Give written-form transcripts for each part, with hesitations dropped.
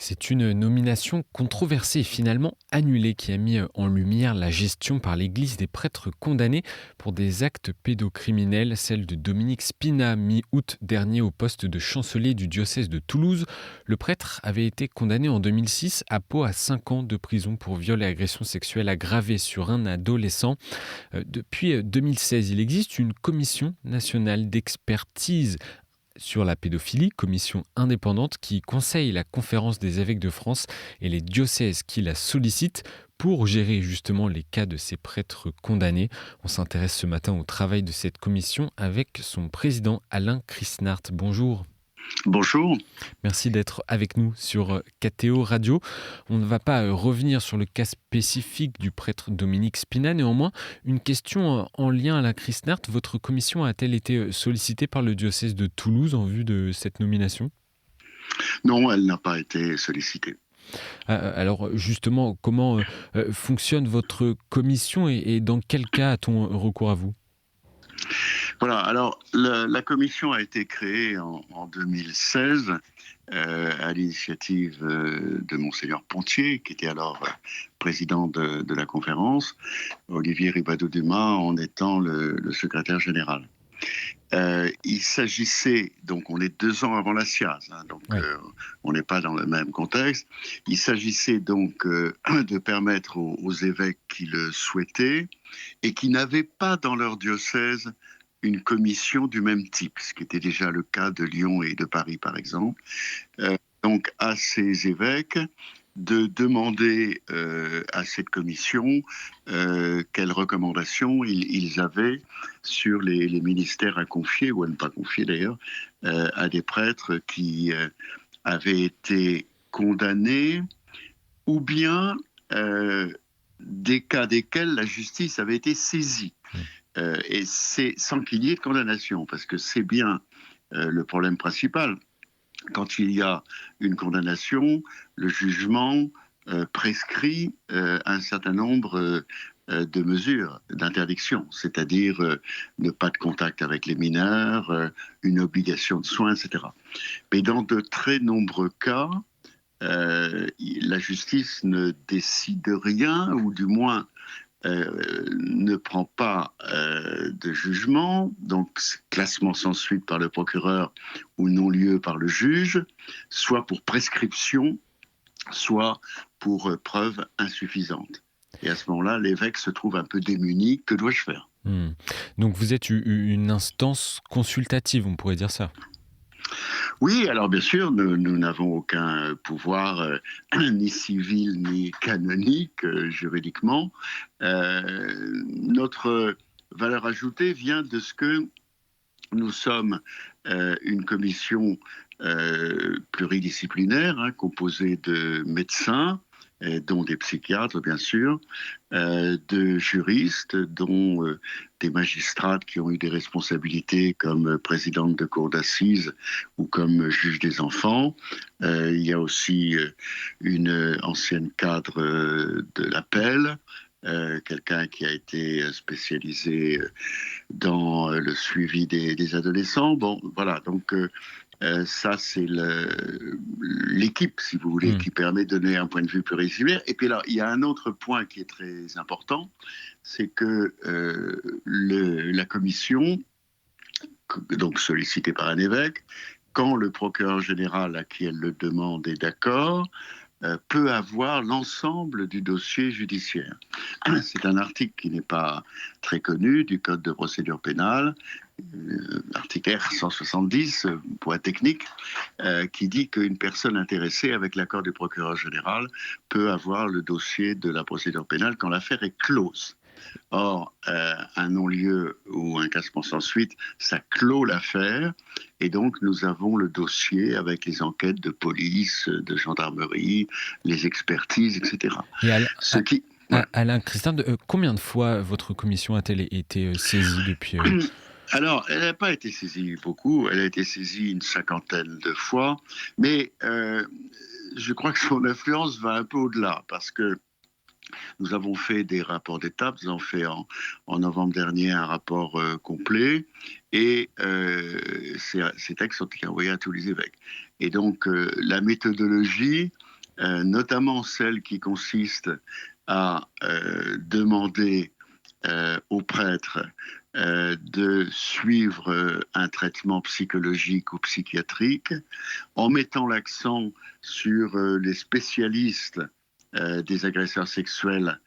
C'est une nomination controversée et finalement annulée qui a mis en lumière la gestion par l'Église des prêtres condamnés pour des actes pédocriminels, celle de Dominique Spina, mi-août dernier au poste de chancelier du diocèse de Toulouse. Le prêtre avait été condamné en 2006 à Pau à 5 ans de prison pour viol et agression sexuelle aggravée sur un adolescent. Depuis 2016, il existe une commission nationale d'expertise sur la pédophilie, commission indépendante qui conseille la conférence des évêques de France et les diocèses qui la sollicitent pour gérer justement les cas de ces prêtres condamnés. On s'intéresse ce matin au travail de cette commission avec son président Alain Chrisnart. Bonjour. Bonjour. Merci d'être avec nous sur KTO Radio. On ne va pas revenir sur le cas spécifique du prêtre Dominique Spina. Néanmoins, une question en lien à la Chrisnart. Votre commission a-t-elle été sollicitée par le diocèse de Toulouse en vue de cette nomination ? Non, elle n'a pas été sollicitée. Alors justement, comment fonctionne votre commission et dans quel cas a-t-on recours à vous ? Voilà, alors la commission a été créée en 2016 à l'initiative de Monseigneur Pontier, qui était alors président de la conférence, Olivier Ribado-Dumas en étant le secrétaire général. Il s'agissait, donc on est 2 ans avant la SIAZ, donc Oui. on n'est pas dans le même contexte. Il s'agissait donc de permettre aux évêques qui le souhaitaient et qui n'avaient pas dans leur diocèse une commission du même type, ce qui était déjà le cas de Lyon et de Paris par exemple. Donc à ces évêques de demander à cette commission quelles recommandations ils avaient sur les ministères à confier, ou à ne pas confier d'ailleurs, à des prêtres qui avaient été condamnés, ou bien des cas desquels la justice avait été saisie. Et c'est sans qu'il y ait de condamnation, parce que c'est bien le problème principal. Quand il y a une condamnation, le jugement prescrit un certain nombre de mesures d'interdiction, c'est-à-dire ne pas de contact avec les mineurs, une obligation de soins, etc. Mais dans de très nombreux cas, la justice ne décide rien, ou du moins ne prend pas de jugement, donc classement sans suite par le procureur ou non-lieu par le juge, soit pour prescription, soit pour preuve insuffisante. Et à ce moment-là, l'évêque se trouve un peu démuni. Que dois-je faire ? Donc vous êtes une instance consultative, on pourrait dire ça. Oui, alors bien sûr, nous n'avons aucun pouvoir ni civil ni canonique juridiquement. Notre valeur ajoutée vient de ce que nous sommes une commission pluridisciplinaire composée de médecins, dont des psychiatres bien sûr, de juristes, dont des magistrates qui ont eu des responsabilités comme présidente de cour d'assises ou comme juge des enfants. Il y a aussi une ancienne cadre de l'appel, quelqu'un qui a été spécialisé dans le suivi des adolescents. Bon, voilà, donc ça, c'est l'équipe, si vous voulez, qui permet de donner un point de vue pluridisciplinaire. Et puis là, il y a un autre point qui est très important, c'est que la commission, donc sollicitée par un évêque, quand le procureur général à qui elle le demande est d'accord, peut avoir l'ensemble du dossier judiciaire. C'est un article qui n'est pas très connu du Code de procédure pénale, article R 170, point technique, qui dit qu'une personne intéressée, avec l'accord du procureur général, peut avoir le dossier de la procédure pénale quand l'affaire est close. Or, un non-lieu ou un classement sans suite, ça clôt l'affaire, et donc nous avons le dossier avec les enquêtes de police, de gendarmerie, les expertises, etc. Et Voilà. Alain Christin, combien de fois votre commission a-t-elle été saisie depuis Alors, elle n'a pas été saisie beaucoup, elle a été saisie une 50aine de fois, mais je crois que son influence va un peu au-delà, parce que nous avons fait des rapports d'étape. Nous avons fait en novembre dernier un rapport complet, et ces textes ont été envoyés à tous les évêques. Et donc la méthodologie notamment celle qui consiste à demander aux prêtres de suivre un traitement psychologique ou psychiatrique, en mettant l'accent sur les spécialistes des agresseurs sexuels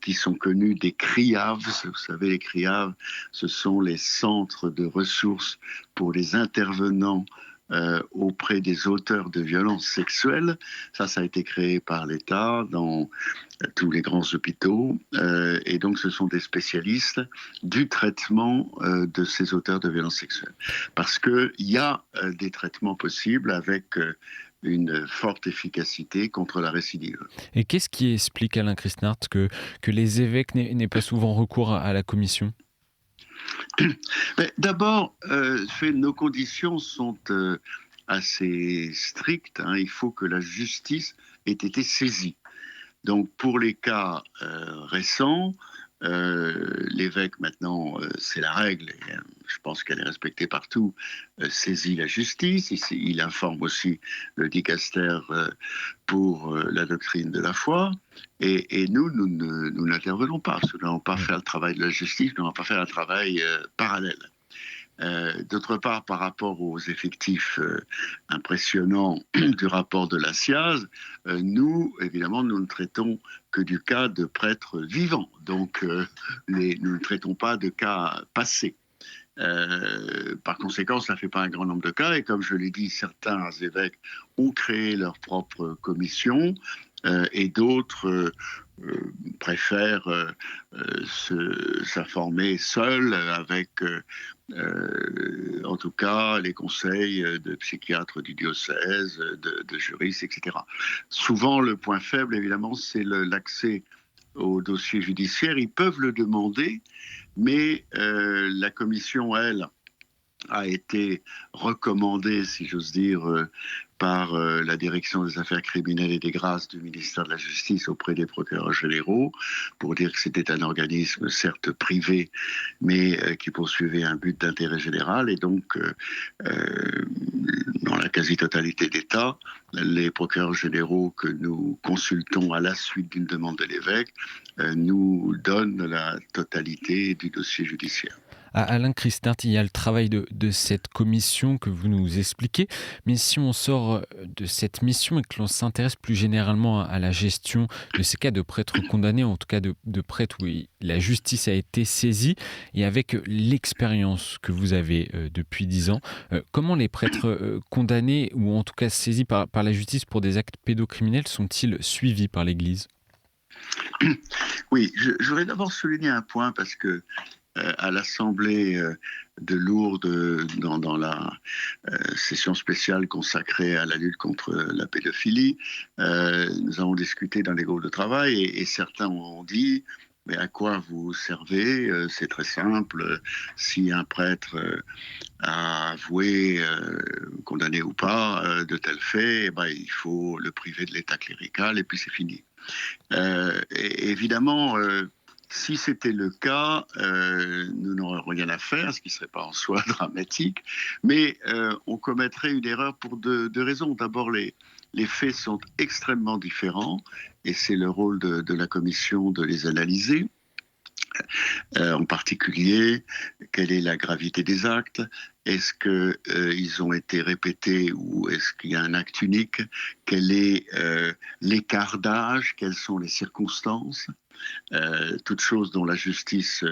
qui sont connus des CRIAVs. Vous savez, les CRIAVs, ce sont les centres de ressources pour les intervenants auprès des auteurs de violences sexuelles. Ça a été créé par l'État dans tous les grands hôpitaux. Et donc, ce sont des spécialistes du traitement de ces auteurs de violences sexuelles. Parce qu'il y a des traitements possibles avec une forte efficacité contre la récidive. Et qu'est-ce qui explique, Alain Christnart, que les évêques n'aient pas souvent recours à la commission ? D'abord, nos conditions sont assez strictes. Il faut que la justice ait été saisie. Donc, pour les cas récents, l'évêque, maintenant, c'est la règle, et je pense qu'elle est respectée partout, saisit la justice. Il informe aussi le dicaster pour la doctrine de la foi. Et nous n'intervenons pas, parce que nous n'allons pas faire le travail de la justice, nous n'allons pas faire un travail parallèle. D'autre part, par rapport aux effectifs impressionnants du rapport de la SIAZ, nous, évidemment, nous ne traitons que du cas de prêtres vivants. Donc, nous ne traitons pas de cas passés. Par conséquent, ça ne fait pas un grand nombre de cas. Et comme je l'ai dit, certains évêques ont créé leur propre commission et d'autres préfèrent s'informer seuls avec, en tout cas, les conseils de psychiatres du diocèse, de juristes, etc. Souvent, le point faible, évidemment, c'est l'accès au dossier judiciaire. Ils peuvent le demander, mais la commission, elle, a été recommandée, si j'ose dire, par la direction des affaires criminelles et des grâces du ministère de la Justice auprès des procureurs généraux, pour dire que c'était un organisme certes privé, mais qui poursuivait un but d'intérêt général. Et donc, dans la quasi-totalité des cas, les procureurs généraux que nous consultons à la suite d'une demande de l'évêque nous donnent la totalité du dossier judiciaire. Alain Christnart, il y a le travail de cette commission que vous nous expliquez, mais si on sort de cette mission et que l'on s'intéresse plus généralement à la gestion de ces cas de prêtres condamnés, en tout cas de prêtres où la justice a été saisie, et avec l'expérience que vous avez depuis 10 ans, comment les prêtres condamnés ou en tout cas saisis par la justice pour des actes pédocriminels sont-ils suivis par l'Église ? Oui, je voudrais d'abord souligner un point parce que à l'Assemblée de Lourdes, dans la session spéciale consacrée à la lutte contre la pédophilie, nous avons discuté dans les groupes de travail et certains ont dit « mais à quoi vous servez ? C'est très simple, si un prêtre a avoué, condamné ou pas, de tels faits, il faut le priver de l'état clérical et puis c'est fini ». Et évidemment, si c'était le cas, nous n'aurions rien à faire, ce qui ne serait pas en soi dramatique, mais on commettrait une erreur pour deux raisons. D'abord, les faits sont extrêmement différents et c'est le rôle de la commission de les analyser. En particulier, quelle est la gravité des actes ? Est-ce qu'ils ont été répétés ou est-ce qu'il y a un acte unique ? Quel est l'écart d'âge ? Quelles sont les circonstances ? Toutes choses dont la justice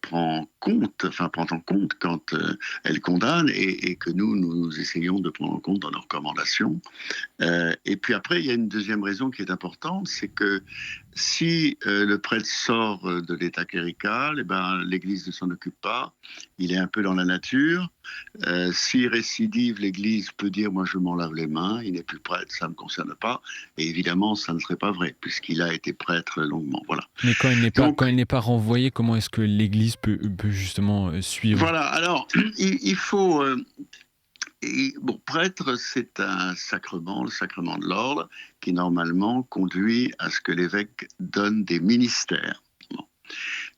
prend en compte quand elle condamne et que nous essayons de prendre en compte dans nos recommandations. Et puis après, il y a une deuxième raison qui est importante, c'est que si le prêtre sort de l'état clérical, l'Église ne s'en occupe pas, il est un peu dans la nature. S'il récidive, l'Église peut dire « moi je m'en lave les mains, il n'est plus prêtre, ça ne me concerne pas ». Et évidemment, ça ne serait pas vrai, puisqu'il a été prêtre longuement. Voilà. Mais quand il n'est pas renvoyé, comment est-ce que l'Église peut justement suivre ? Voilà, alors il faut... prêtre, c'est un sacrement, le sacrement de l'ordre, qui normalement conduit à ce que l'évêque donne des ministères. Bon.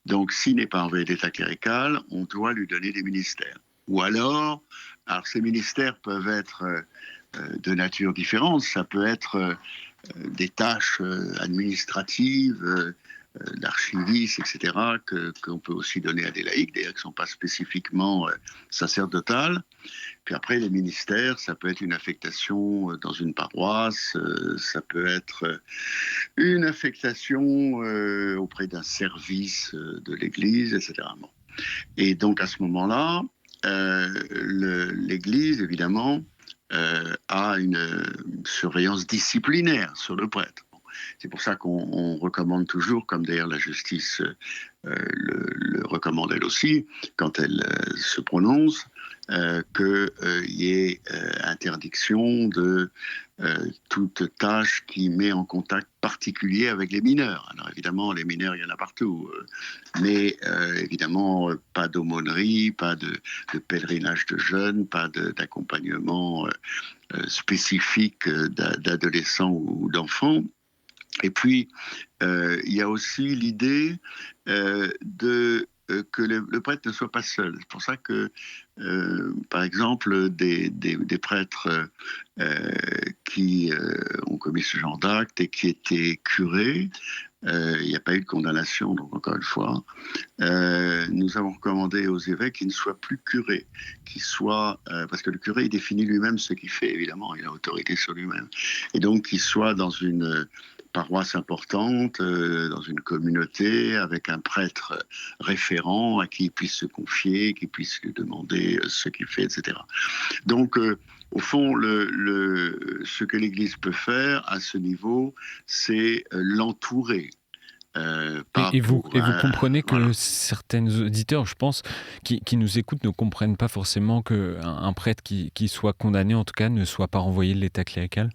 Donc, s'il n'est pas envoyé d'état clérical, on doit lui donner des ministères. Ou alors ces ministères peuvent être de nature différente. Ça peut être des tâches administratives, d'archivistes, etc., qu'on peut aussi donner à des laïcs, d'ailleurs qui ne sont pas spécifiquement sacerdotales. Puis après, les ministères, ça peut être une affectation dans une paroisse, ça peut être une affectation auprès d'un service de l'Église, etc. Bon. Et donc à ce moment-là, l'Église, évidemment, a une surveillance disciplinaire sur le prêtre. C'est pour ça qu'on recommande toujours, comme d'ailleurs la justice le recommande elle aussi, quand elle se prononce, qu'il y ait interdiction de toute tâche qui met en contact particulier avec les mineurs. Alors évidemment, les mineurs, il y en a partout, mais évidemment, pas d'aumônerie, pas de pèlerinage de jeunes, pas d'accompagnement spécifique d'adolescents ou d'enfants. Et puis, il y a aussi l'idée que le prêtre ne soit pas seul. C'est pour ça que, par exemple, des prêtres qui ont commis ce genre d'acte et qui étaient curés, il n'y a pas eu de condamnation, donc encore une fois, nous avons recommandé aux évêques qu'ils ne soient plus curés, parce que le curé, il définit lui-même ce qu'il fait, évidemment, il a autorité sur lui-même, et donc qu'il soit dans une paroisse importante, dans une communauté, avec un prêtre référent à qui il puisse se confier, qui puisse lui demander ce qu'il fait, etc. Donc, au fond, ce que l'Église peut faire à ce niveau, c'est l'entourer. Et vous comprenez que certains auditeurs, je pense, qui nous écoutent, ne comprennent pas forcément qu'un prêtre qui soit condamné, en tout cas, ne soit pas renvoyé de l'état clérical ?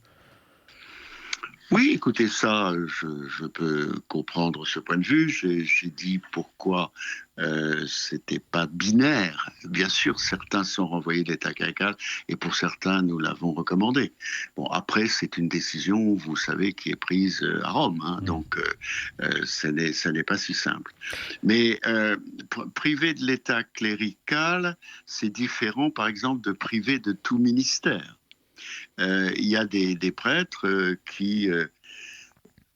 Oui, écoutez, ça, je peux comprendre ce point de vue. J'ai dit pourquoi c'était pas binaire. Bien sûr, certains sont renvoyés de l'état clérical et pour certains, nous l'avons recommandé. Bon, après, c'est une décision, vous savez, qui est prise à Rome. Hein, donc, ça n'est pas si simple. Mais privé de l'état clérical, c'est différent, par exemple, de privé de tout ministère. Il y a des prêtres qui,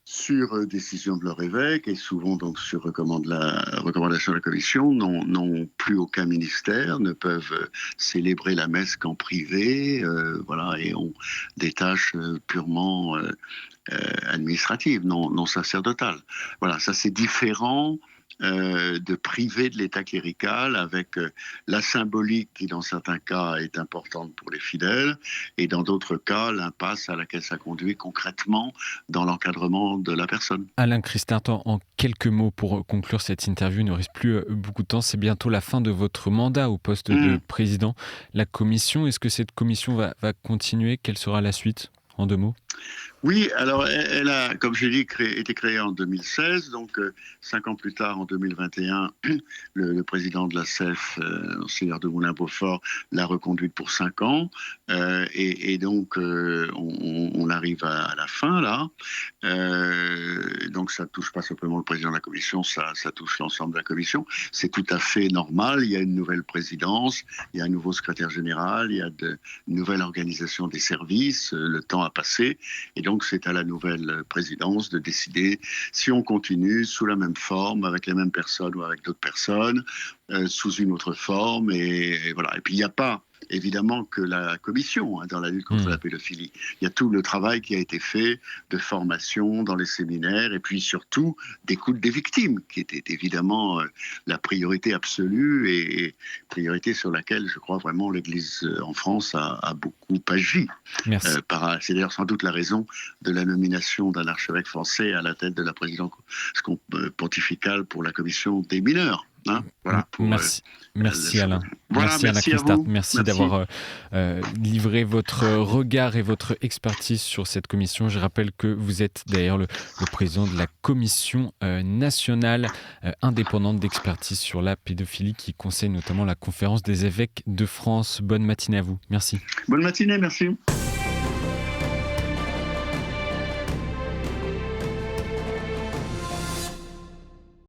sur décision de leur évêque et souvent donc sur recommandation de la commission, n'ont plus aucun ministère, ne peuvent célébrer la messe qu'en privé, voilà, et ont des tâches purement administratives, non sacerdotales. Voilà, ça c'est différent de privé de l'état clérical avec la symbolique qui dans certains cas est importante pour les fidèles et dans d'autres cas l'impasse à laquelle ça conduit concrètement dans l'encadrement de la personne. Alain Christin, en quelques mots pour conclure cette interview, il ne reste plus beaucoup de temps, c'est bientôt la fin de votre mandat au poste de président. La commission, est-ce que cette commission va continuer ? Quelle sera la suite ? En 2 mots. Oui, alors elle a, comme j'ai dit, été créée en 2016, donc 5 ans plus tard, en 2021, le président de la CEF, Monseigneur de Moulin-Beaufort, l'a reconduite pour 5 ans, et donc on arrive à la fin là. Donc ça ne touche pas simplement le président de la commission, ça touche l'ensemble de la commission. C'est tout à fait normal, il y a une nouvelle présidence, il y a un nouveau secrétaire général, il y a une nouvelle organisation des services, le temps a passé, et donc c'est à la nouvelle présidence de décider si on continue sous la même forme, avec les mêmes personnes ou avec d'autres personnes, sous une autre forme, et voilà. Et puis il n'y a pas évidemment que la commission dans la lutte contre la pédophilie. Il y a tout le travail qui a été fait de formation dans les séminaires et puis surtout d'écoute des victimes, qui était évidemment la priorité absolue et priorité sur laquelle je crois vraiment l'Église en France a beaucoup agi. Merci. C'est d'ailleurs sans doute la raison de la nomination d'un archevêque français à la tête de la présidence pontificale pour la commission des mineurs. Hein, voilà, merci Alain. Voilà, merci Alain Christat. Merci d'avoir livré votre regard et votre expertise sur cette commission. Je rappelle que vous êtes d'ailleurs le président de la commission nationale indépendante d'expertise sur la pédophilie qui conseille notamment la conférence des évêques de France. Bonne matinée à vous. Merci. Bonne matinée, merci.